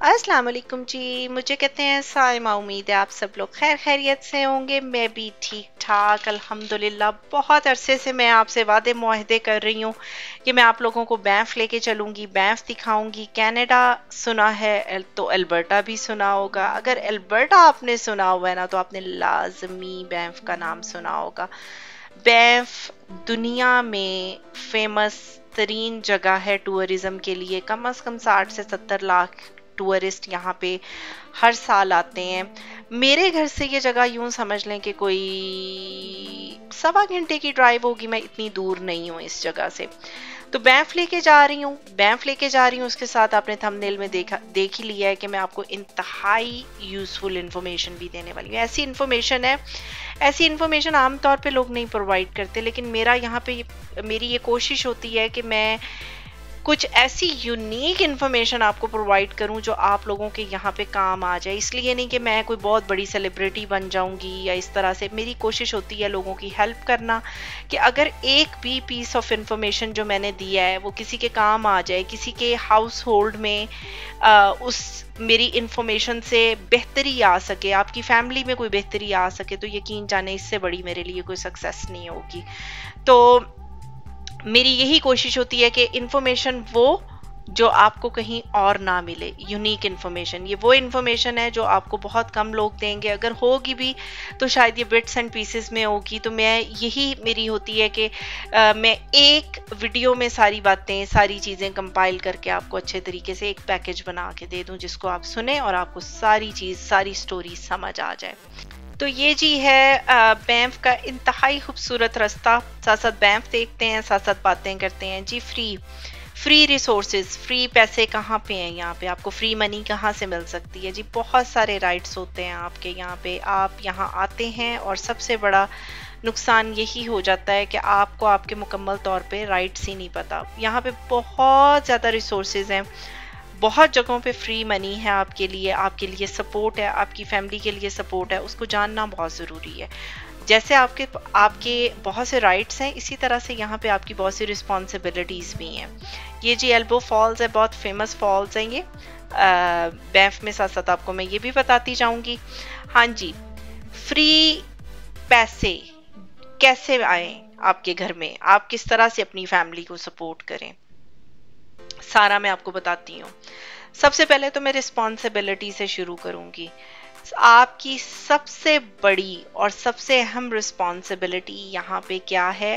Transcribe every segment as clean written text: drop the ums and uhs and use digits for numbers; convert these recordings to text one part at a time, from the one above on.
अस्सलाम वालेकुम जी। मुझे कहते हैं साइमा। उम्मीद है आप सब लोग खैर खैरियत से होंगे। मैं भी ठीक ठाक अल्हम्दुलिल्लाह। बहुत अरसे से मैं आपसे वादे मुआहदे कर रही हूँ कि मैं आप लोगों को बैंफ लेके चलूँगी, बैंफ दिखाऊँगी। कनाडा सुना है तो अल्बर्टा भी सुना होगा। अगर अल्बर्टा आपने सुना हुआ है ना तो आपने लाजमी बैंफ का नाम सुना होगा। बैंफ दुनिया में फेमस तरीन जगह है टूरिज्म के लिए। कम से कम 60 से 70 लाख टूरिस्ट यहाँ पे हर साल आते हैं। मेरे घर से ये जगह यूं समझ लें कि कोई 1.25 घंटे की ड्राइव होगी। मैं इतनी दूर नहीं हूँ इस जगह से। तो बैंफ लेके जा रही हूँ, बैंफ लेके जा रही हूँ। उसके साथ आपने थंबनेल में देख ही लिया है कि मैं आपको इंतहाई यूजफुल इंफॉर्मेशन भी देने वाली हूँ। ऐसी इंफॉर्मेशन आमतौर पे लोग नहीं प्रोवाइड करते, लेकिन मेरा यहाँ पे मेरी ये कोशिश होती है कि मैं कुछ ऐसी यूनिक इन्फॉर्मेशन आपको प्रोवाइड करूं जो आप लोगों के यहाँ पे काम आ जाए। इसलिए नहीं कि मैं कोई बहुत बड़ी सेलिब्रिटी बन जाऊंगी या इस तरह से। मेरी कोशिश होती है लोगों की हेल्प करना, कि अगर एक भी पीस ऑफ इंफॉर्मेशन जो मैंने दिया है वो किसी के काम आ जाए, किसी के हाउस होल्ड में उस मेरी इंफॉर्मेशन से बेहतरी आ सके, आपकी फैमिली में कोई बेहतरी आ सके, तो यकीन जाने इससे बड़ी मेरे लिए कोई सक्सेस नहीं होगी। तो मेरी यही कोशिश होती है कि इंफॉर्मेशन वो जो आपको कहीं और ना मिले, यूनिक इन्फॉर्मेशन। ये वो इन्फॉर्मेशन है जो आपको बहुत कम लोग देंगे। अगर होगी भी तो शायद ये बिट्स एंड पीसेस में होगी। तो मैं यही मेरी होती है कि मैं एक वीडियो में सारी बातें, सारी चीज़ें कंपाइल करके आपको अच्छे तरीके से एक पैकेज बना के दे दूं, जिसको आप सुने और आपको सारी चीज़, सारी स्टोरी समझ आ जाए। तो ये जी है बैंफ का इंतहाई खूबसूरत रास्ता। साथ साथ बैंफ देखते हैं, साथ साथ बातें करते हैं। जी फ्री रिसोर्सेज, फ्री पैसे कहाँ पे हैं यहाँ पे? आपको फ्री मनी कहाँ से मिल सकती है? जी बहुत सारे राइट्स होते हैं आपके यहाँ पे। आप यहाँ आते हैं और सबसे बड़ा नुकसान यही हो जाता है कि आपको आपके मुकम्मल तौर पे राइट्स ही नहीं पता। यहाँ पे बहुत ज़्यादा रिसोर्सेज हैं, बहुत जगहों पे फ्री मनी है आपके लिए सपोर्ट है, आपकी फैमिली के लिए सपोर्ट है। उसको जानना बहुत ज़रूरी है। जैसे आपके बहुत से राइट्स हैं, इसी तरह से यहाँ पे आपकी बहुत सी रिस्पॉन्सिबिलिटीज़ भी हैं। ये जी एल्बो फॉल्स है, बहुत फेमस फॉल्स हैं ये बैंफ में। साथ साथ आपको मैं ये भी बताती जाऊँगी। हाँ जी, फ्री पैसे कैसे आए आपके घर में, आप किस तरह से अपनी फैमिली को सपोर्ट करें, सारा मैं आपको बताती हूँ। सबसे पहले तो मैं रिस्पॉन्सिबिलिटी से शुरू करूंगी। आपकी सबसे बड़ी और सबसे अहम रिस्पॉन्सिबिलिटी यहाँ पे क्या है?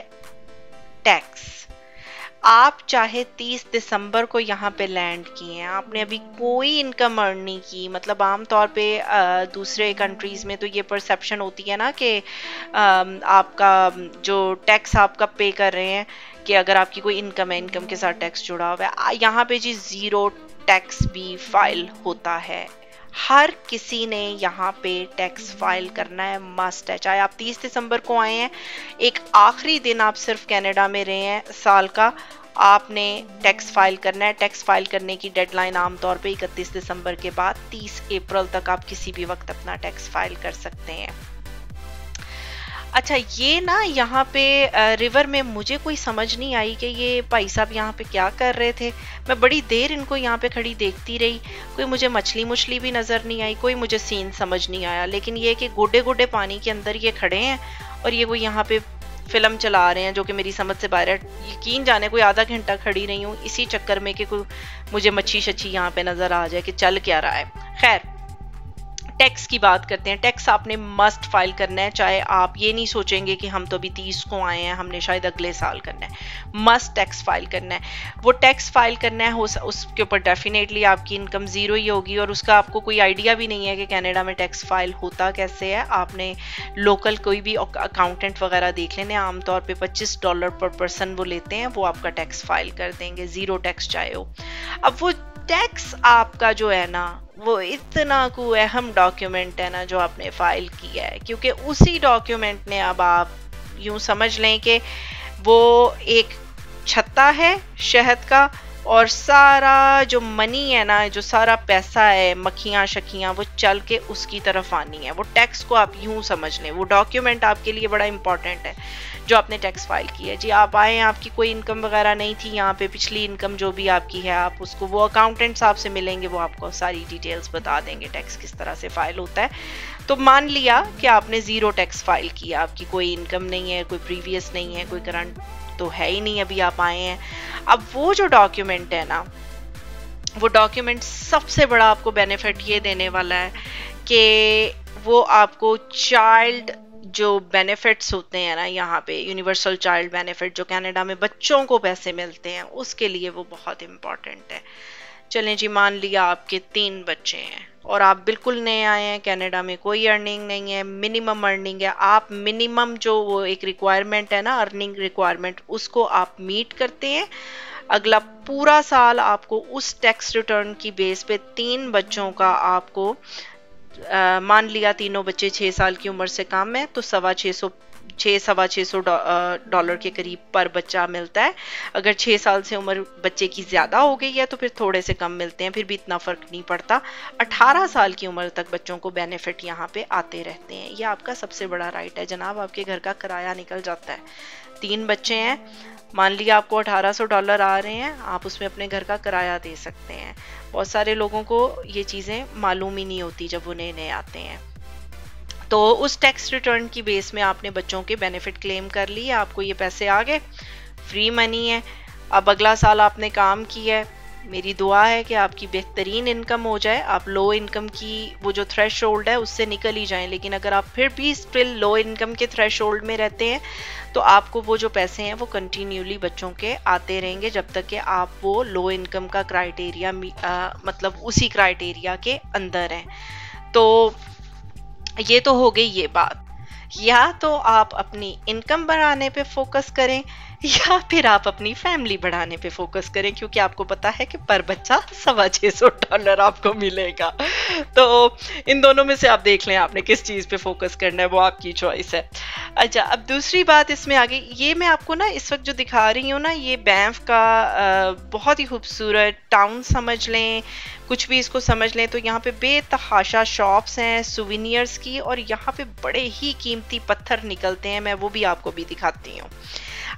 टैक्स। आप चाहे 30 दिसंबर को यहाँ पे लैंड किए हैं, आपने अभी कोई इनकम अर्न नहीं की। मतलब आमतौर पे दूसरे कंट्रीज में तो ये परसेप्शन होती है ना कि आपका जो टैक्स आपका पे कर रहे हैं, कि अगर आपकी कोई इनकम है, इनकम के साथ टैक्स जुड़ा हुआ है। यहाँ पे जी जीरो टैक्स भी फाइल होता है। हर किसी ने यहाँ पे टैक्स फाइल करना है, मस्ट है। चाहे आप 30 दिसंबर को आए हैं, एक आखिरी दिन आप सिर्फ कनाडा में रहे हैं साल का, आपने टैक्स फाइल करना है। टैक्स फाइल करने की डेडलाइन आमतौर पे 31 दिसंबर के बाद 30 अप्रैल तक आप किसी भी वक्त अपना टैक्स फाइल कर सकते हैं। अच्छा, ये ना यहाँ पे रिवर में मुझे कोई समझ नहीं आई कि ये भाई साहब यहाँ पे क्या कर रहे थे। मैं बड़ी देर इनको यहाँ पे खड़ी देखती रही, कोई मुझे मछली भी नज़र नहीं आई, कोई मुझे सीन समझ नहीं आया। लेकिन ये कि गोडे गोडे पानी के अंदर ये खड़े हैं और ये कोई यहाँ पे फिल्म चला रहे हैं, जो कि मेरी समझ से बाहर है। यकीन जाने कोई आधा घंटा खड़ी रही हूँ इसी चक्कर में कि कोई मुझे मच्छी शच्छी यहाँ पे नज़र आ जाए कि चल क्या रहा है। खैर, टैक्स की बात करते हैं। टैक्स आपने मस्ट फाइल करना है। चाहे आप ये नहीं सोचेंगे कि हम तो अभी 30 को आए हैं, हमने शायद अगले साल करना है। मस्ट टैक्स फाइल करना है। वो टैक्स फाइल करना है, उसके ऊपर डेफिनेटली आपकी इनकम ज़ीरो ही होगी और उसका आपको कोई आइडिया भी नहीं है कि कनाडा में टैक्स फाइल होता कैसे है। आपने लोकल कोई भी अकाउंटेंट वगैरह देख लेने, आमतौर पर $25 पर पर्सन वो लेते हैं, वो आपका टैक्स फाइल कर देंगे, ज़ीरो टैक्स चाहे हो। अब वो टैक्स आपका जो है ना, वो इतना कोई अहम डॉक्यूमेंट है ना जो आपने फाइल किया है, क्योंकि उसी डॉक्यूमेंट ने अब आप यूं समझ लें कि वो एक छत्ता है शहद का, और सारा जो मनी है ना, जो सारा पैसा है, मक्खियाँ शक्खियाँ, वो चल के उसकी तरफ आनी है। वो टैक्स को आप यूं समझ लें, वो डॉक्यूमेंट आपके लिए बड़ा इंपॉर्टेंट है। जो आपने टैक्स फाइल की है। जी आप आए, आपकी कोई इनकम वगैरह नहीं थी यहाँ पे, पिछली इनकम जो भी आपकी है आप उसको, वो अकाउंटेंट साहब से मिलेंगे, वो आपको सारी डिटेल्स बता देंगे टैक्स किस तरह से फाइल होता है। तो मान लिया कि आपने ज़ीरो टैक्स फाइल किया, आपकी कोई इनकम नहीं है, कोई प्रीवियस नहीं है, कोई करंट तो है ही नहीं, अभी आप आए हैं। अब वो जो डॉक्यूमेंट है ना, वो डॉक्यूमेंट सबसे बड़ा आपको बेनिफिट ये देने वाला है कि वो आपको चाइल्ड जो बेनिफिट्स होते हैं ना यहाँ पे, यूनिवर्सल चाइल्ड बेनिफिट जो कनाडा में बच्चों को पैसे मिलते हैं, उसके लिए वो बहुत इम्पॉर्टेंट है। चलें जी, मान लिया आपके 3 बच्चे हैं और आप बिल्कुल नए आए हैं कनाडा में, कोई अर्निंग नहीं है, मिनिमम अर्निंग है। आप मिनिमम जो वो एक रिक्वायरमेंट है ना, अर्निंग रिक्वायरमेंट, उसको आप मीट करते हैं। अगला पूरा साल आपको उस टैक्स रिटर्न की बेस पे 3 बच्चों का आपको मान लिया तीनों बच्चे 6 साल की उम्र से कम है तो सवा छः सौ डॉलर के करीब पर बच्चा मिलता है। अगर 6 साल से उम्र बच्चे की ज़्यादा हो गई है तो फिर थोड़े से कम मिलते हैं, फिर भी इतना फ़र्क नहीं पड़ता। 18 साल की उम्र तक बच्चों को बेनिफिट यहाँ पे आते रहते हैं। ये आपका सबसे बड़ा राइट है जनाब, आपके घर का किराया निकल जाता है। 3 बच्चे हैं, मान लिया आपको $1800 आ रहे हैं, आप उसमें अपने घर का किराया दे सकते हैं। बहुत सारे लोगों को ये चीज़ें मालूम ही नहीं होती जब वो नए नए आते हैं। तो उस टैक्स रिटर्न की बेस में आपने बच्चों के बेनिफिट क्लेम कर लिए, आपको ये पैसे आ गए, फ्री मनी है। अब अगला साल आपने काम किया है, मेरी दुआ है कि आपकी बेहतरीन इनकम हो जाए, आप लो इनकम की वो जो थ्रेश होल्ड है उससे निकल ही जाएं। लेकिन अगर आप फिर भी स्टिल लो इनकम के थ्रेश होल्ड में रहते हैं तो आपको वो जो पैसे हैं वो कंटिन्यूली बच्चों के आते रहेंगे जब तक कि आप वो लो इनकम का क्राइटेरिया मतलब उसी क्राइटेरिया के अंदर हैं। तो ये तो हो गई ये बात। या तो आप अपनी इनकम बढ़ाने पे फोकस करें या फिर आप अपनी फैमिली बढ़ाने पे फोकस करें, क्योंकि आपको पता है कि पर बच्चा $650 आपको मिलेगा। तो इन दोनों में से आप देख लें आपने किस चीज़ पे फोकस करना है, वो आपकी चॉइस है। अच्छा, अब दूसरी बात इसमें आ गई, ये मैं आपको ना इस वक्त जो दिखा रही हूँ ना, ये बैंफ का बहुत ही खूबसूरत टाउन समझ लें, कुछ भी इसको समझ लें। तो यहाँ पे बेतहाशा शॉप्स हैं सुविनियर्स की, और यहाँ पे बड़े ही कीमती पत्थर निकलते हैं, मैं वो भी आपको भी दिखाती हूँ।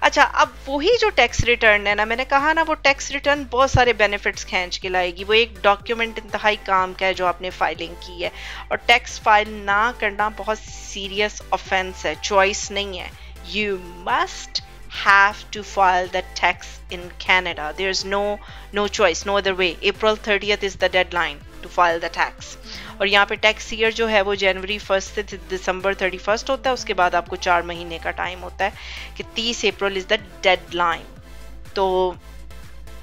अच्छा, अब वही जो टैक्स रिटर्न है ना, मैंने कहा ना वो टैक्स रिटर्न बहुत सारे बेनिफिट्स खींच के लाएगी। वो एक डॉक्यूमेंट इंतहाई काम का है जो आपने फाइलिंग की है, और टैक्स फाइल ना करना बहुत सीरियस ऑफेंस है, चॉइस नहीं है। You must have to file the tax in Canada. There's no choice, no other way. April 30th is the deadline to file the tax. और यहाँ पे टैक्स ईयर जो है वो जनवरी 1 से दिसंबर 31 होता है, उसके बाद आपको 4 महीने का टाइम होता है कि 30 अप्रैल इज द डेडलाइन। तो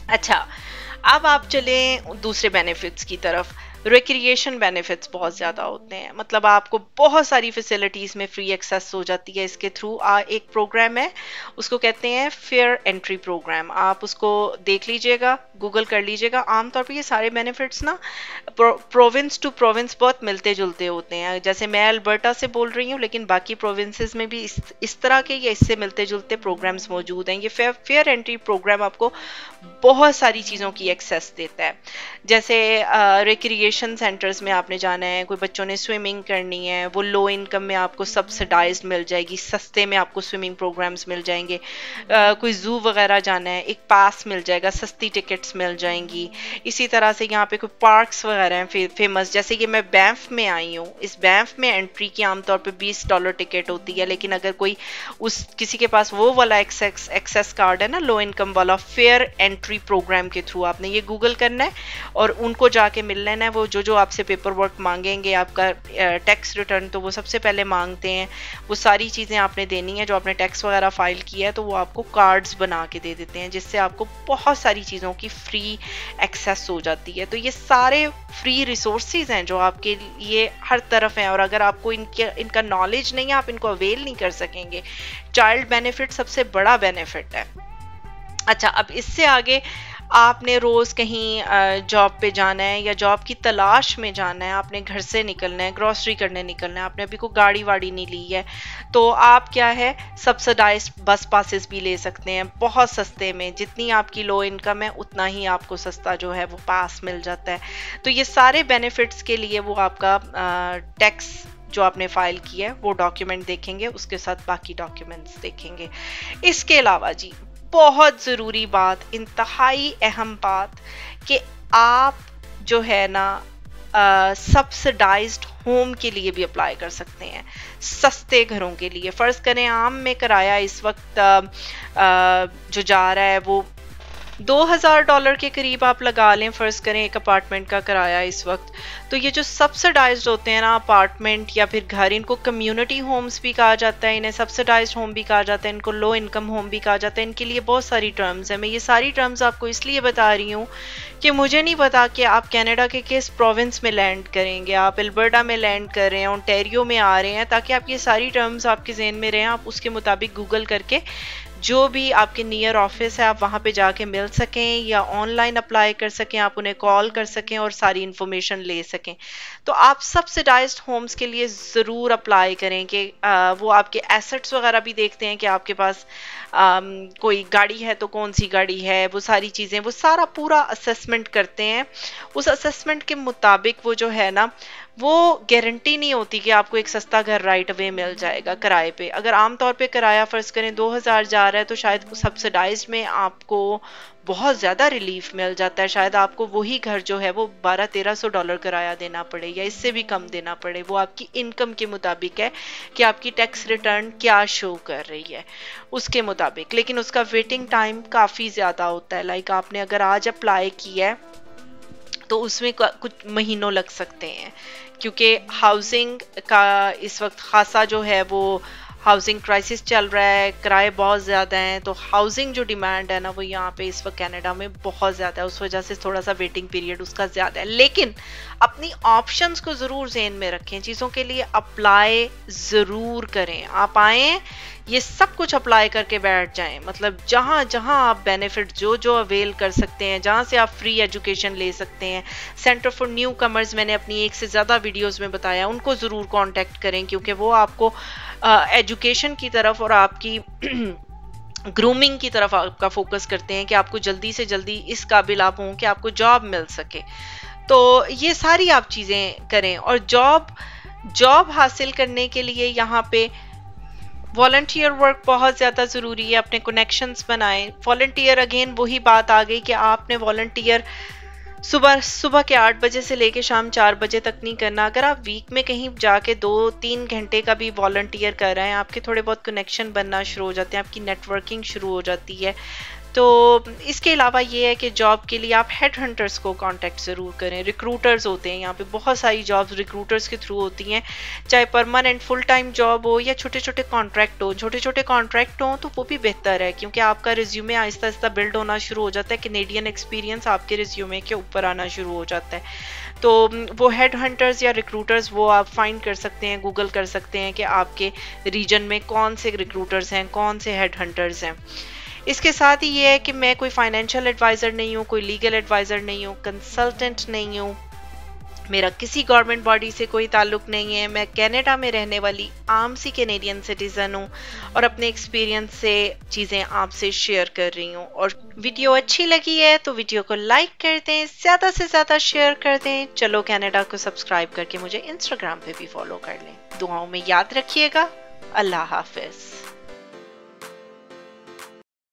अच्छा, अब आप चले दूसरे बेनिफिट्स की तरफ। रिक्रिएशन बेनिफिट्स बहुत ज़्यादा होते हैं, मतलब आपको बहुत सारी फैसिलिटीज़ में फ्री एक्सेस हो जाती है इसके थ्रू। एक प्रोग्राम है, उसको कहते हैं फेयर एंट्री प्रोग्राम, आप उसको देख लीजिएगा, गूगल कर लीजिएगा। आमतौर पे ये सारे बेनिफिट्स ना प्रोविंस टू प्रोविंस बहुत मिलते जुलते होते हैं। जैसे मैं अल्बर्टा से बोल रही हूँ, लेकिन बाकी प्रोविंसेस में भी इस तरह के या इससे मिलते जुलते प्रोग्राम्स मौजूद हैं। ये फेयर एंट्री प्रोग्राम आपको बहुत सारी चीज़ों की एक्सेस देता है। जैसे रिक्रिएशन सेंटर्स में आपने जाना है, कोई बच्चों ने स्विमिंग करनी है, वो लो इनकम में आपको सब्सिडाइज्ड मिल जाएगी, सस्ते में आपको स्विमिंग प्रोग्राम्स मिल जाएंगे। कोई जू वगैरह जाना है, एक पास मिल जाएगा, सस्ती टिकट्स मिल जाएंगी। इसी तरह से यहाँ पे कोई पार्क्स वगैरह हैं फेमस, जैसे कि मैं बैंफ में आई हूँ, इस बैंफ में एंट्री की आमतौर पे $20 टिकट होती है। लेकिन अगर कोई किसी के पास वो वाला एक्सेस कार्ड है ना, लो इनकम वाला, फेयर एंट्री प्रोग्राम के थ्रू आपने ये गूगल करना है और उनको जाके मिल लेना है। वो जो आपसे पेपर वर्क मांगेंगे, आपका टैक्स रिटर्न तो वो सबसे पहले मांगते हैं, वो सारी चीज़ें आपने देनी है। जो आपने टैक्स वगैरह फाइल किया है तो वो आपको कार्ड्स बना के दे देते हैं, जिससे आपको बहुत सारी चीज़ों की फ्री एक्सेस हो जाती है। तो ये सारे फ्री रिसोर्सेज हैं जो आपके लिए हर तरफ हैं, और अगर आपको इनका नॉलेज नहीं है, आप इनको अवेल नहीं कर सकेंगे। चाइल्ड बेनिफिट सबसे बड़ा बेनिफिट है। अच्छा, अब इससे आगे आपने रोज कहीं जॉब पे जाना है या जॉब की तलाश में जाना है, आपने घर से निकलना है, ग्रोसरी करने निकलना है, आपने अभी कोई गाड़ी वाड़ी नहीं ली है, तो आप क्या है सब्सिडाइज्ड बस पासेस भी ले सकते हैं बहुत सस्ते में। जितनी आपकी लो इनकम है उतना ही आपको सस्ता जो है वो पास मिल जाता है। तो ये सारे बेनिफिट्स के लिए वो आपका टैक्स जो आपने फाइल किया है वो डॉक्यूमेंट देखेंगे, उसके साथ बाकी डॉक्यूमेंट्स देखेंगे। इसके अलावा जी बहुत ज़रूरी बात, इंतहाई अहम बात, कि आप जो है ना सब्सिडाइज्ड होम के लिए भी अप्लाई कर सकते हैं, सस्ते घरों के लिए। फ़र्ज़ करें आम में किराया इस वक्त जो जा रहा है वो $2000 के करीब आप लगा लें, फ़र्ज़ करें एक अपार्टमेंट का किराया इस वक्त। तो ये जो सब्सिडाइज्ड होते हैं ना अपार्टमेंट या फिर घर, इनको कम्युनिटी होम्स भी कहा जाता है, इन्हें सब्सिडाइज्ड होम भी कहा जाता है, इनको लो इनकम होम भी कहा जाता है। इनके लिए बहुत सारी टर्म्स हैं। मैं ये सारी टर्म्स आपको इसलिए बता रही हूँ कि मुझे नहीं पता कि आप कनाडा के किस प्रोविंस में लैंड करेंगे। आप एल्बर्टा में लैंड कर रहे हैं, ओंटारियो में आ रहे हैं, ताकि आप ये सारी टर्म्स आपके ज़हन में रहें, आप उसके मुताबिक गूगल करके जो भी आपके नियर ऑफिस है आप वहाँ पे जाके मिल सकें या ऑनलाइन अप्लाई कर सकें, आप उन्हें कॉल कर सकें और सारी इन्फॉर्मेशन ले सकें। तो आप सब्सिडाइज्ड होम्स के लिए ज़रूर अप्लाई करें कि वो आपके एसेट्स वगैरह भी देखते हैं कि आपके पास कोई गाड़ी है तो कौन सी गाड़ी है, वो सारी चीज़ें, वो सारा पूरा असेसमेंट करते हैं। उस असेसमेंट के मुताबिक वो जो है ना वो गारंटी नहीं होती कि आपको एक सस्ता घर राइट अवे मिल जाएगा किराए पे। अगर आमतौर पे किराया फ़र्ज़ करें 2000 जा रहा है तो शायद सब्सिडाइज्ड में आपको बहुत ज़्यादा रिलीफ मिल जाता है। शायद आपको वही घर जो है वो $1200-1300 किराया देना पड़े या इससे भी कम देना पड़े। वो आपकी इनकम के मुताबिक है कि आपकी टैक्स रिटर्न क्या शो कर रही है उसके मुताबिक। लेकिन उसका वेटिंग टाइम काफ़ी ज़्यादा होता है। लाइक आपने अगर आज अप्लाई किया है तो उसमें कुछ महीनों लग सकते हैं, क्योंकि हाउसिंग का इस वक्त खासा जो है वो हाउसिंग क्राइसिस चल रहा है, किराए बहुत ज़्यादा हैं। तो हाउसिंग जो डिमांड है ना वो यहाँ पे इस वक्त कनाडा में बहुत ज़्यादा है, उस वजह से थोड़ा सा वेटिंग पीरियड उसका ज़्यादा है। लेकिन अपनी ऑप्शंस को ज़रूर ज़हन में रखें, चीज़ों के लिए अप्लाई ज़रूर करें। आप आएँ ये सब कुछ अप्लाई करके बैठ जाएं, मतलब जहाँ जहाँ आप बेनिफिट जो जो अवेल कर सकते हैं, जहाँ से आप फ्री एजुकेशन ले सकते हैं। सेंटर फॉर न्यू कमर्स मैंने अपनी एक से ज़्यादा वीडियोस में बताया, उनको ज़रूर कांटेक्ट करें, क्योंकि वो आपको एजुकेशन की तरफ और आपकी ग्रूमिंग की तरफ आपका फोकस करते हैं कि आपको जल्दी से जल्दी इस काबिल आप हों कि आपको जॉब मिल सके। तो ये सारी आप चीज़ें करें। और जॉब हासिल करने के लिए यहाँ पे वॉलंटियर वर्क बहुत ज़्यादा ज़रूरी है। अपने कनेक्शंस बनाएं। वॉलंटियर अगेन वही बात आ गई कि आपने वॉलंटियर सुबह के 8 बजे से लेके शाम 4 बजे तक नहीं करना। अगर आप वीक में कहीं जाके 2-3 घंटे का भी वॉलंटियर कर रहे हैं, आपके थोड़े बहुत कनेक्शन बनना शुरू हो जाते हैं, आपकी नेटवर्किंग शुरू हो जाती है। तो इसके अलावा ये है कि जॉब के लिए आप हेड हंटर्स को कांटेक्ट ज़रूर करें। रिक्रूटर्स होते हैं यहाँ पे, बहुत सारी जॉब्स रिक्रूटर्स के थ्रू होती हैं, चाहे परमानेंट फुल टाइम जॉब हो या छोटे छोटे कॉन्ट्रैक्ट हो। छोटे छोटे कॉन्ट्रैक्ट हो तो वो भी बेहतर है, क्योंकि आपका रिज्यूमे आहिस्ता आहिस्ता बिल्ड होना शुरू हो जाता है, कैनेडियन एक्सपीरियंस आपके रिज्यूमे के ऊपर आना शुरू हो जाता है। तो वो हेड हंटर्स या रिक्रूटर्स वो आप फाइंड कर सकते हैं, गूगल कर सकते हैं कि आपके रीजन में कौन से रिक्रूटर्स हैं, कौन से हेड हंटर्स हैं। इसके साथ ही ये है कि मैं कोई फाइनेंशियल एडवाइज़र नहीं हूँ, कोई लीगल एडवाइज़र नहीं हूँ, कंसल्टेंट नहीं हूँ, मेरा किसी गवर्नमेंट बॉडी से कोई ताल्लुक नहीं है। मैं कनाडा में रहने वाली आम सी कैनेडियन सिटीज़न हूँ और अपने एक्सपीरियंस से चीज़ें आपसे शेयर कर रही हूँ। और वीडियो अच्छी लगी है तो वीडियो को लाइक कर दें, ज़्यादा से ज़्यादा शेयर कर दें। चलो कनाडा को सब्सक्राइब करके मुझे इंस्टाग्राम पे भी फॉलो कर लें। दुआओं में याद रखिएगा। अल्लाह हाफिज़।